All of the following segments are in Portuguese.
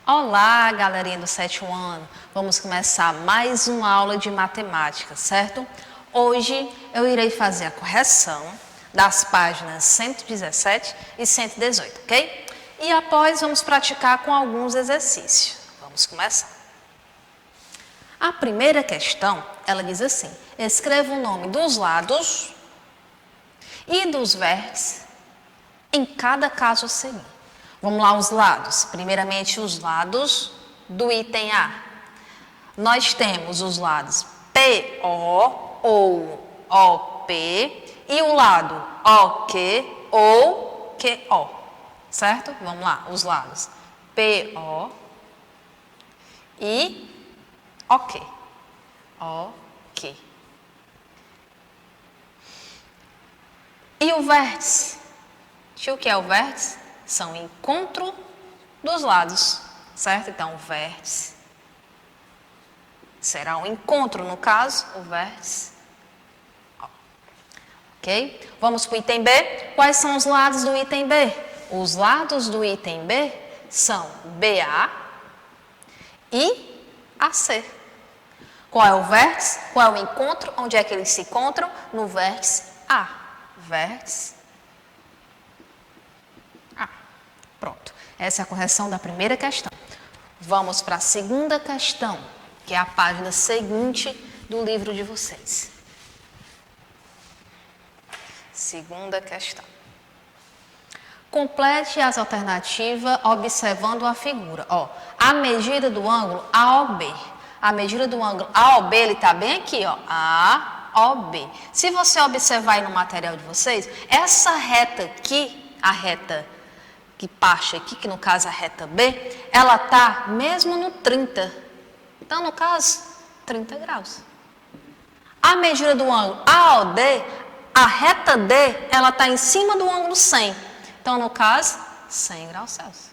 Olá, galerinha do 7º ano. Vamos começar mais uma aula de matemática, certo? Hoje eu irei fazer a correção das páginas 117 e 118, ok? E após vamos praticar com alguns exercícios. Vamos começar. A primeira questão, ela diz assim: escreva o nome dos lados e dos vértices em cada caso a seguir. Vamos lá, os lados. Primeiramente, os lados do item A. Nós temos os lados PO ou OP e o lado OQ ou QO, certo? Vamos lá, os lados PO e OK. OK. E o vértice? O que é o vértice? São o encontro dos lados, certo? Então, o vértice será um encontro, no caso, o vértice. Ok? Vamos para o item B. Quais são os lados do item B? Os lados do item B são BA e AC. Qual é o vértice? Qual é o encontro? Onde é que eles se encontram? No vértice A. Vértice A. Pronto. Essa é a correção da primeira questão. Vamos para a segunda questão, que é a página seguinte do livro de vocês. Segunda questão. Complete as alternativas observando a figura. Ó, a medida do ângulo AOB. A medida do ângulo AOB, ele está bem aqui, ó. AOB. Se você observar aí no material de vocês, essa reta aqui, a reta que parte aqui, que no caso é a reta B, ela está mesmo no 30. Então, no caso, 30 graus. A medida do ângulo AOD, a reta D, ela está em cima do ângulo 100. Então, no caso, 100 graus Celsius.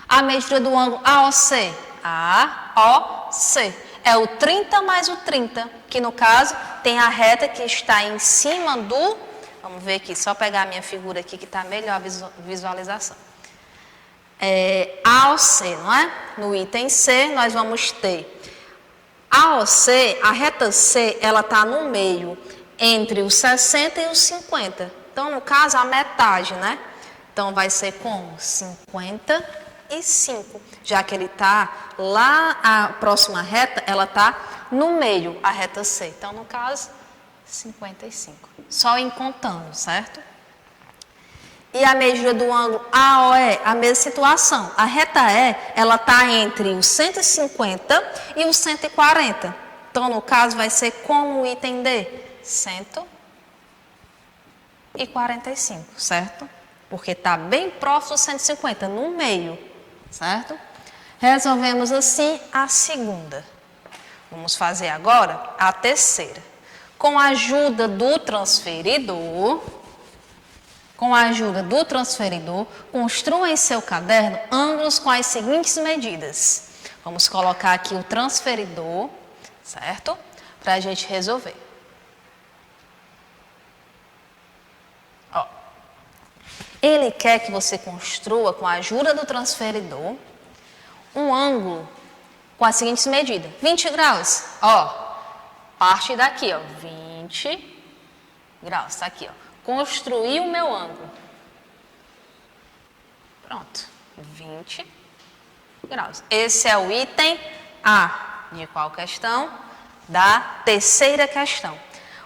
A medida do ângulo AOC, AOC, é o 30 mais o 30, que no caso tem a reta que está em cima do... Vamos ver aqui, só pegar a minha figura aqui que está melhor a visualização. AOC, não é? No item C, nós vamos ter AOC, a reta C, ela está no meio, entre os 60 e os 50. Então, no caso, a metade, né? Então, vai ser como? 55. Já que ele está lá, a próxima reta, ela está no meio, a reta C. Então, no caso, 55. Só em contando, certo? E a medida do ângulo AOE, a mesma situação. A reta E, ela está entre os 150 e os 140. Então, no caso, vai ser como o item D? 145, certo? Porque está bem próximo dos 150, no meio, certo? Resolvemos assim a segunda. Vamos fazer agora a terceira. Com a ajuda do transferidor, construa em seu caderno ângulos com as seguintes medidas. Vamos colocar aqui o transferidor, certo? Para a gente resolver. Ó, ele quer que você construa, com a ajuda do transferidor, um ângulo com as seguintes medidas. 20 graus, ó. Parte daqui, ó, 20 graus, tá aqui, ó. Construir o meu ângulo. Pronto, 20 graus. Esse é o item A. De qual questão? Da terceira questão.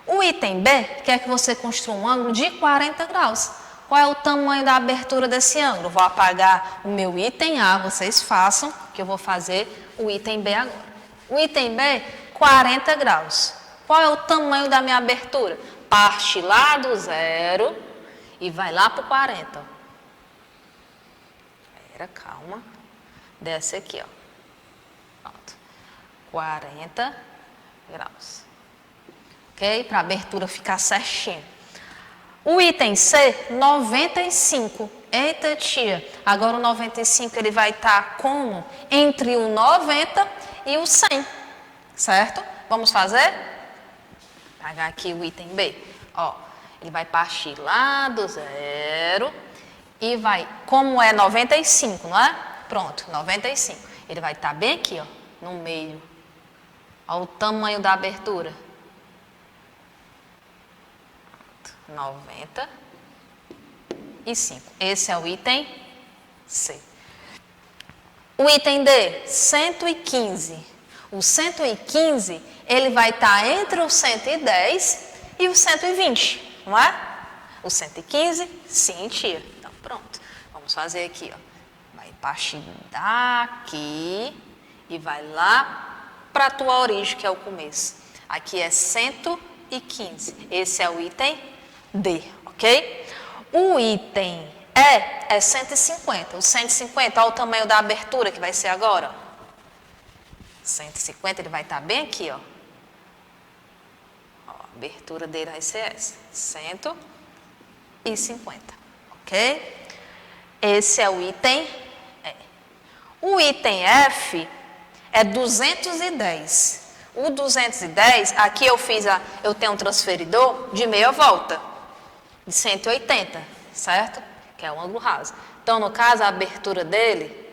O item B quer que você construa um ângulo de 40 graus. Qual é o tamanho da abertura desse ângulo? Vou apagar o meu item A, vocês façam, que eu vou fazer o item B agora. O item B, 40 graus. Qual é o tamanho da minha abertura? Parte lá do 0 e vai lá para o 40. Espera, calma. Desce aqui, ó. Pronto. 40 graus. Ok? Para a abertura ficar certinho. O item C, 95. Eita, tia. Agora o 95 ele vai estar como? Entre o 90 e o 100. Certo? Vamos fazer? Pegar aqui o item B. Ó, ele vai partir lá do 0 e vai, como é 95, não é? Pronto, 95. Ele vai estar bem aqui, ó, no meio. Olha o tamanho da abertura. 95. Esse é o item C. O item D, 115. O 115, ele vai estar entre o 110 e o 120, não é? O 115, sim, tia. Então, pronto. Vamos fazer aqui, ó. Vai partir daqui e vai lá para a tua origem, que é o começo. Aqui é 115. Esse é o item D, ok? O item E é 150. O 150, olha o tamanho da abertura que vai ser agora. 150, ele vai estar bem aqui, ó. Ó, a abertura dele vai ser essa. 150, ok? Esse é o item E. O item F é 210. O 210, aqui eu tenho um transferidor de meia volta, de 180, certo? Que é o ângulo raso. Então, no caso, a abertura dele,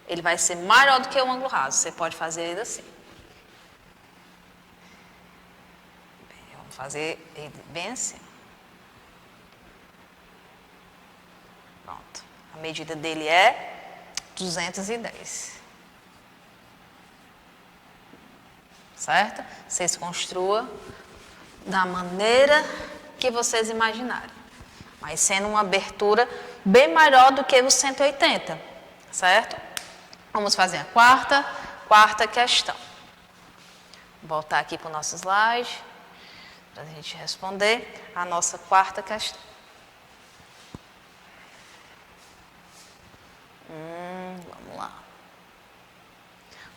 ele vai ser maior do que o ângulo raso. Você pode fazer ele assim. Vamos fazer ele bem assim. Pronto. A medida dele é 210. Certo? Vocês construam da maneira que vocês imaginarem. Mas sendo uma abertura bem maior do que o 180. Certo? Vamos fazer a quarta questão. Vou voltar aqui para o nosso slide, para a gente responder a nossa quarta questão. Vamos lá.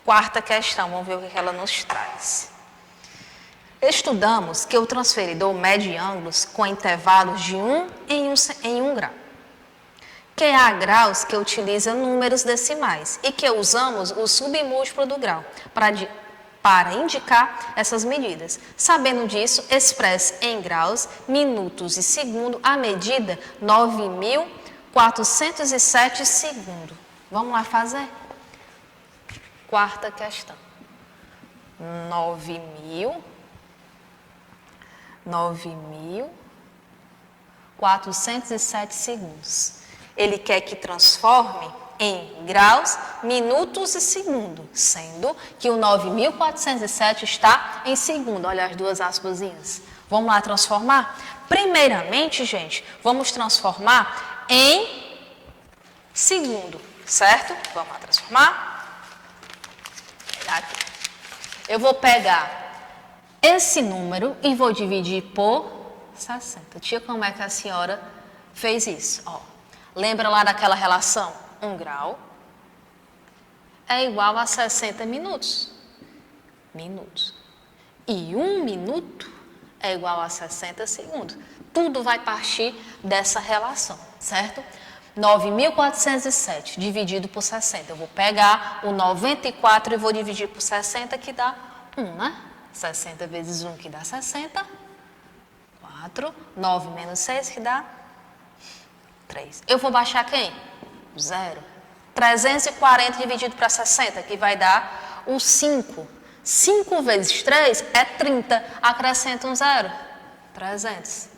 Quarta questão, vamos ver o que ela nos traz. Estudamos que o transferidor mede ângulos com intervalos de 1 em 1 grau. Que há graus que utilizam números decimais e que usamos o submúltiplo do grau para indicar essas medidas. Sabendo disso, expresse em graus, minutos e segundo a medida 9.407 segundos. Vamos lá fazer? Quarta questão. 9.407 segundos. Ele quer que transforme em graus, minutos e segundo, sendo que o 9.407 está em segundo. Olha as duas aspasinhas. Vamos lá transformar? Primeiramente, gente, vamos transformar em segundo, certo? Vamos lá transformar. Aqui. Eu vou pegar esse número e vou dividir por 60. Tia, como é que a senhora fez isso? Ó, lembra lá daquela relação? 1 grau é igual a 60 minutos. E 1 minuto é igual a 60 segundos. Tudo vai partir dessa relação, certo? 9.407 dividido por 60. Eu vou pegar o 94 e vou dividir por 60, que dá 1, né? 60 vezes 1, que dá 60. 4. 9 menos 6, que dá 3. Eu vou baixar quem? 0. 340 dividido para 60, que vai dar o 5. 5 vezes 3 é 30. Acrescenta um 0. 300.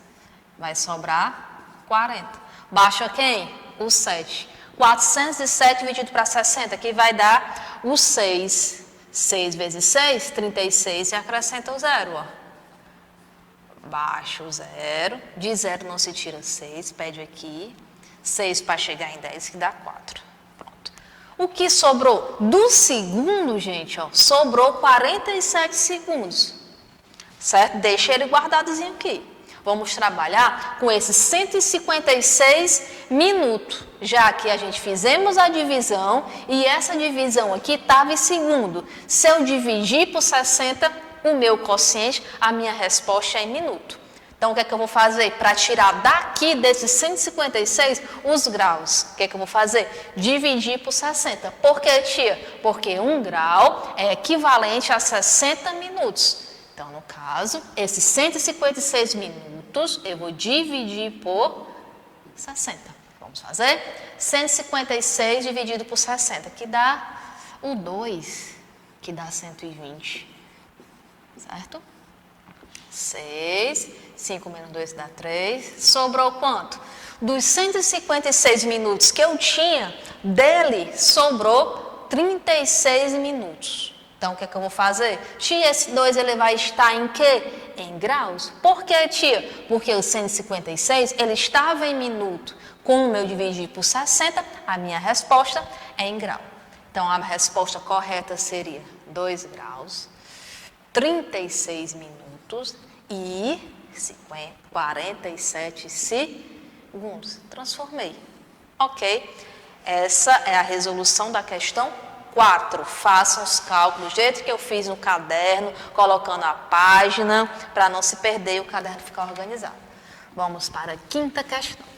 Vai sobrar 40. Baixa quem? O 7. 407 dividido para 60, que vai dar o 6. 6 vezes 6, 36, e acrescenta o 0, ó. Baixa o 0. De 0 não se tira 6, pede aqui. 6 para chegar em 10, que dá 4. Pronto. O que sobrou do segundo, gente, ó, sobrou 47 segundos. Certo? Deixa ele guardadozinho aqui. Vamos trabalhar com esses 156 minutos, já que a gente fizemos a divisão e essa divisão aqui estava em segundo. Se eu dividir por 60, o meu quociente, a minha resposta é em minuto. Então, o que é que eu vou fazer? Para tirar daqui desses 156 os graus, o que é que eu vou fazer? Dividir por 60. Por que, tia? Porque 1 grau é equivalente a 60 minutos. Então, no caso, esses 156 minutos eu vou dividir por 60. Vamos fazer? 156 dividido por 60, que dá o 2, que dá 120. Certo? 6, 5 menos 2 dá 3. Sobrou quanto? Dos 156 minutos que eu tinha, dele sobrou 36 minutos. Então, o que é que eu vou fazer? Tia, esse 2 ele vai estar em quê? Em graus. Por que, tia? Porque o 156, ele estava em minuto. Como eu dividi por 60, a minha resposta é em grau. Então, a resposta correta seria 2 graus, 36 minutos e 47 segundos. Transformei. Ok. Essa é a resolução da questão 4. Façam os cálculos do jeito que eu fiz no caderno, colocando a página, para não se perder e o caderno ficar organizado. Vamos para a quinta questão.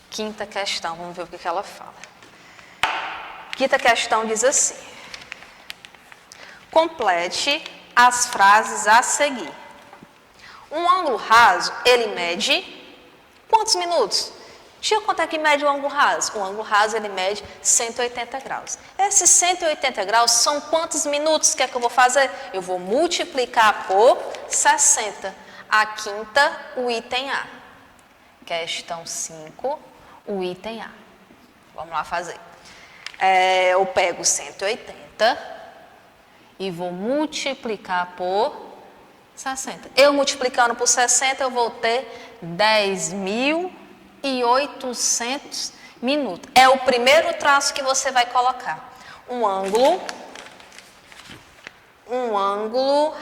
Quinta questão, vamos ver o que ela fala. Quinta questão diz assim: complete as frases a seguir. Um ângulo raso, ele mede quantos minutos? Tia, quanto é que mede o ângulo raso? O ângulo raso, ele mede 180 graus. Esses 180 graus são quantos minutos? O que é que eu vou fazer? Eu vou multiplicar por 60. A quinta, o item A. Questão 5, o item A. Vamos lá fazer. Eu pego 180 e vou multiplicar por 60. Eu multiplicando por 60, eu vou ter 10.800 minutos. É o primeiro traço que você vai colocar. Um ângulo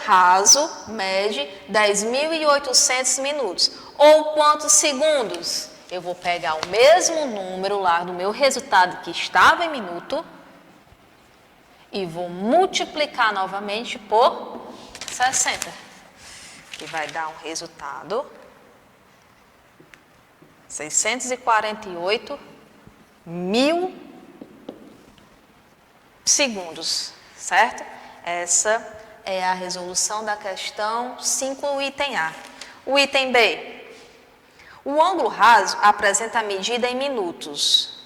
raso mede 10.800 minutos. Ou quantos segundos? Eu vou pegar o mesmo número lá do meu resultado que estava em minuto e vou multiplicar novamente por 60, que vai dar um resultado 648 mil segundos, certo? Essa é a resolução da questão 5, o item A. O item B. O ângulo raso apresenta a medida em minutos.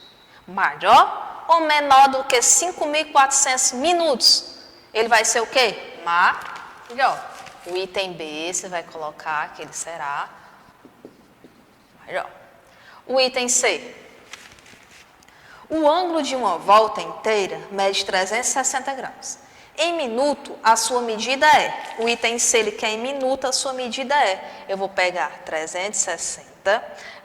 Maior ou menor do que 5.400 minutos? Ele vai ser o quê? Maior. O item B, você vai colocar que ele será maior. O item C. O ângulo de uma volta inteira mede 360 graus. Em minuto, a sua medida é. O item C, ele quer em minuto, a sua medida é. Eu vou pegar 360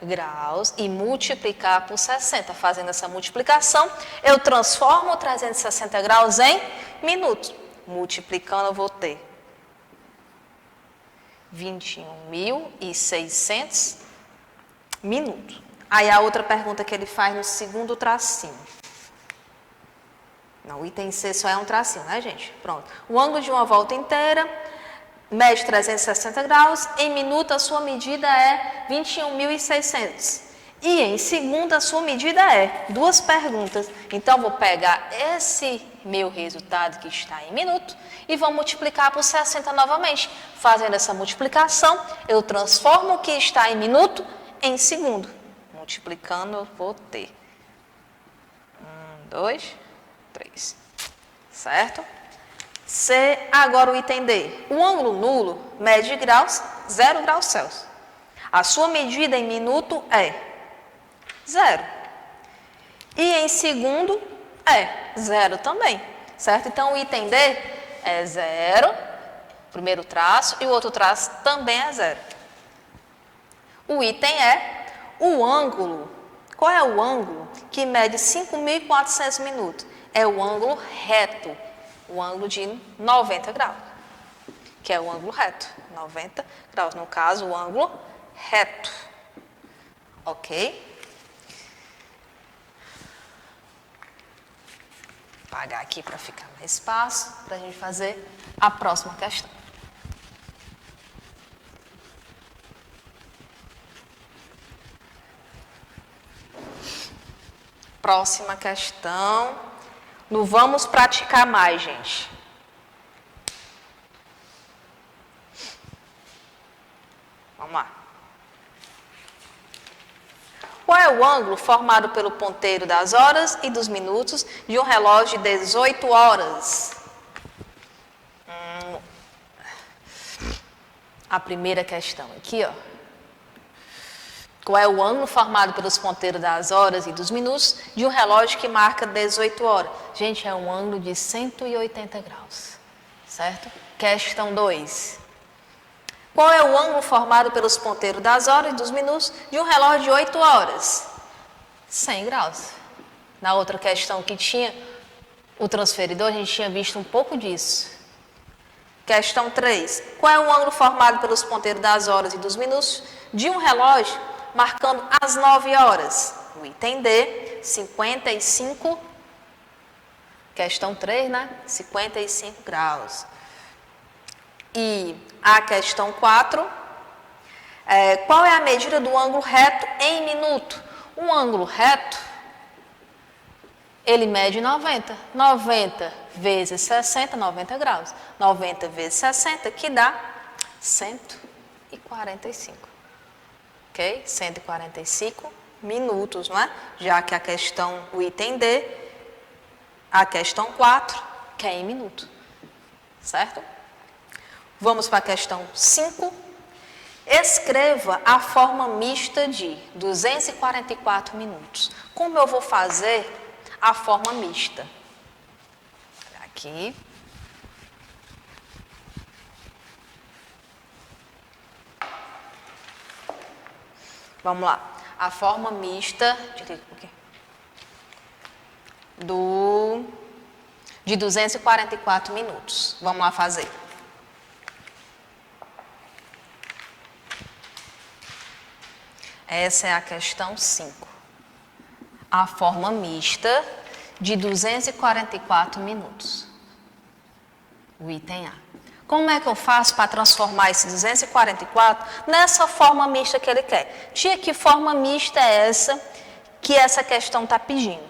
graus e multiplicar por 60. Fazendo essa multiplicação, eu transformo 360 graus em minutos. Multiplicando, eu vou ter 21.600 minutos. Aí a outra pergunta que ele faz no segundo tracinho. Não, o item C só é um tracinho, né, gente? Pronto. O ângulo de uma volta inteira mede 360 graus. Em minuto, a sua medida é 21.600. E em segundo, a sua medida é. Duas perguntas. Então, vou pegar esse meu resultado que está em minuto e vou multiplicar por 60 novamente. Fazendo essa multiplicação, eu transformo o que está em minuto em segundo. Multiplicando, eu vou ter 1, 2, 3. Certo? C, agora o item D. O ângulo nulo mede graus, 0 graus Celsius. A sua medida em minuto é 0. E em segundo é 0 também. Certo? Então, o item D é 0, primeiro traço, e o outro traço também é 0. O item é o ângulo. Qual é o ângulo que mede 5.400 minutos? É o ângulo reto, o ângulo de 90 graus, que é o ângulo reto, 90 graus, no caso, o ângulo reto, ok? Vou apagar aqui para ficar mais espaço, para a gente fazer a próxima questão. Próxima questão. No vamos praticar mais, gente. Vamos lá. Qual é o ângulo formado pelo ponteiro das horas e dos minutos de um relógio de 18 horas? A primeira questão aqui, ó. Qual é o ângulo formado pelos ponteiros das horas e dos minutos de um relógio que marca 18 horas? Gente, é um ângulo de 180 graus, certo? Questão 2. Qual é o ângulo formado pelos ponteiros das horas e dos minutos de um relógio de 8 horas? 100 graus. Na outra questão que tinha o transferidor, a gente tinha visto um pouco disso. Questão 3. Qual é o ângulo formado pelos ponteiros das horas e dos minutos de um relógio marcando as 9 horas? O item D, 55. Questão 3, né? 55 graus. E a questão 4. Qual é a medida do ângulo reto em minuto? Um ângulo reto, ele mede 90. 90 vezes 60, 90 graus. 90 vezes 60, que dá 145. Ok? 145 minutos, não é? Já que a questão, o item D, a questão 4, que é em minuto. Certo? Vamos para a questão 5. Escreva a forma mista de 244 minutos. Como eu vou fazer a forma mista? Aqui. Vamos lá. A forma mista de 244 minutos. Vamos lá fazer. Essa é a questão 5. A forma mista de 244 minutos. O item A. Como é que eu faço para transformar esse 244 nessa forma mista que ele quer? Tia, que forma mista é essa que essa questão está pedindo?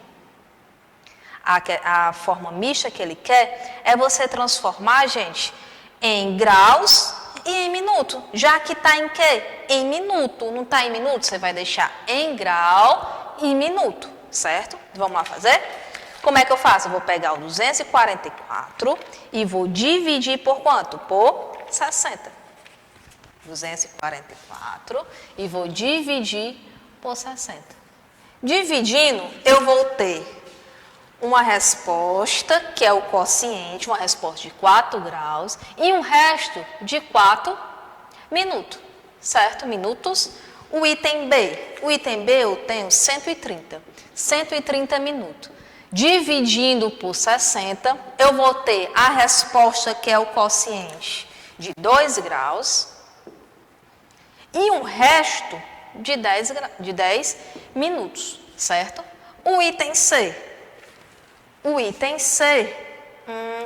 A forma mista que ele quer é você transformar, gente, em graus e em minuto. Já que está em quê? Em minuto. Não está em minuto? Você vai deixar em grau e minuto, certo? Vamos lá fazer? Como é que eu faço? Eu vou pegar o 244 e vou dividir por quanto? Por 60. 244 e vou dividir por 60. Dividindo, eu vou ter uma resposta, que é o quociente, uma resposta de 4 graus, e um resto de 4 minutos, certo? Minutos. O item B. O item B eu tenho 130. 130 minutos. Dividindo por 60, eu vou ter a resposta, que é o quociente, de 2 graus, e um resto de 10 minutos, certo? O item C. O item C,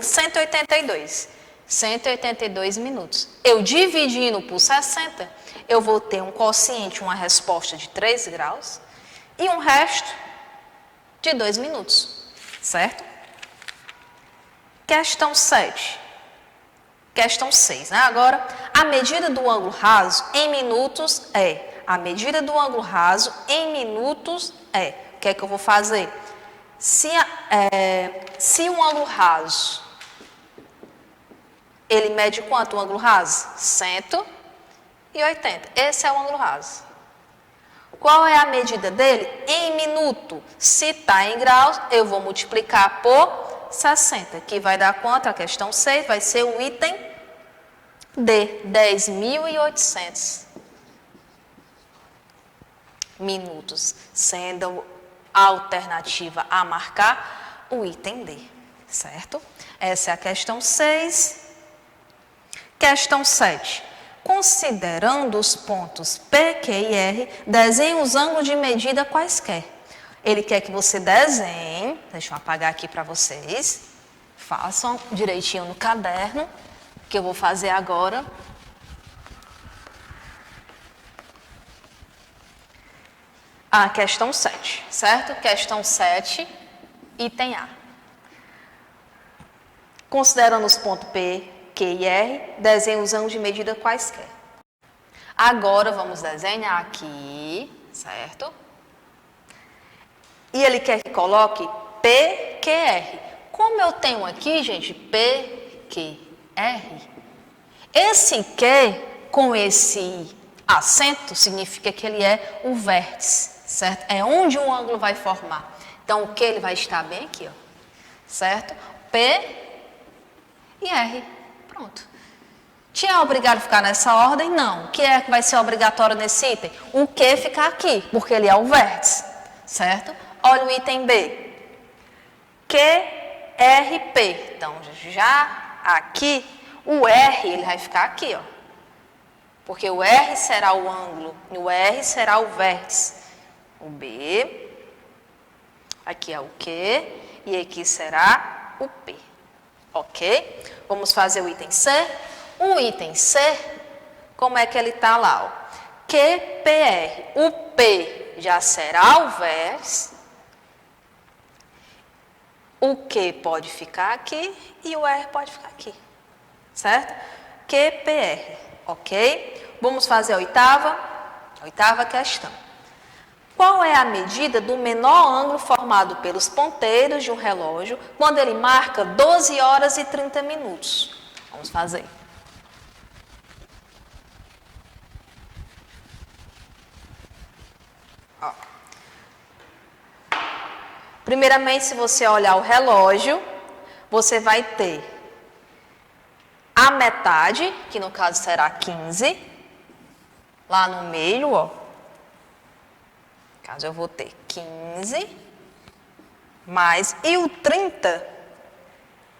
182. 182 minutos. Eu dividindo por 60, eu vou ter um quociente, uma resposta de 3 graus e um resto de 2 minutos. Certo? Questão 7. Questão 6. Né? Agora, a medida do ângulo raso em minutos é. A medida do ângulo raso em minutos é. O que é que eu vou fazer? Se um ângulo raso, ele mede quanto o ângulo raso? 180. Esse é o ângulo raso. Qual é a medida dele? Em minuto. Se está em graus, eu vou multiplicar por 60, que vai dar quanto? A questão 6 vai ser o item D, 10.800 minutos, sendo a alternativa a marcar o item D, certo? Essa é a questão 6. Questão 7. Considerando os pontos P, Q e R, desenhe os ângulos de medida quaisquer. Ele quer que você desenhe, deixa eu apagar aqui para vocês, façam direitinho no caderno, que eu vou fazer agora. A questão 7, certo? Questão 7, item A. Considerando os pontos P, Q e R, desenhe os ângulos de medida quaisquer. Agora, vamos desenhar aqui, certo? E ele quer que coloque PQR. Como eu tenho aqui, gente, PQR, esse Q com esse acento significa que ele é o vértice, certo? É onde o ângulo vai formar. Então, o Q ele vai estar bem aqui, ó, certo? P e R. Pronto. Tinha obrigado a ficar nessa ordem? Não. O que é que vai ser obrigatório nesse item? O Q ficar aqui, porque ele é o vértice, certo? Olha o item B. QRP. Então, já aqui, o R ele vai ficar aqui, ó. Porque o R será o ângulo, e o R será o vértice. O B, aqui é o Q, e aqui será o P. Ok? Vamos fazer o item C. O item C, como é que ele está lá? Ó? QPR. O P já será o vértice. O Q pode ficar aqui e o R pode ficar aqui. Certo? QPR. Ok? Vamos fazer a oitava questão. Qual é a medida do menor ângulo formado pelos ponteiros de um relógio quando ele marca 12 horas e 30 minutos? Vamos fazer. Ó. Primeiramente, se você olhar o relógio, você vai ter a metade, que no caso será 15, lá no meio, ó. No caso, eu vou ter 15, mais, e o 30,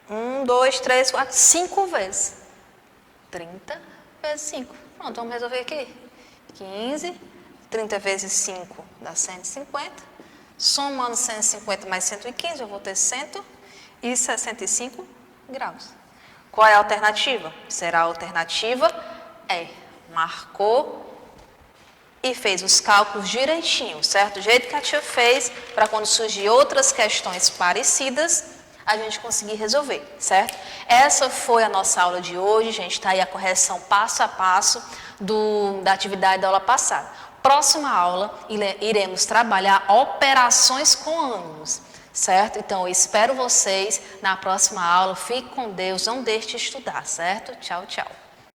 1, 2, 3, 4, 5 vezes. 30 vezes 5. Pronto, vamos resolver aqui. 15, 30 vezes 5 dá 150. Somando 150 mais 115, eu vou ter 165 graus. Qual é a alternativa? Será a alternativa E. Marcou e fez os cálculos direitinho, certo? Do jeito que a tia fez, para quando surgir outras questões parecidas, a gente conseguir resolver, certo? Essa foi a nossa aula de hoje, gente. Está aí a correção passo a passo da atividade da aula passada. Próxima aula, iremos trabalhar operações com ângulos, certo? Então, eu espero vocês na próxima aula. Fique com Deus, não deixe de estudar, certo? Tchau, tchau.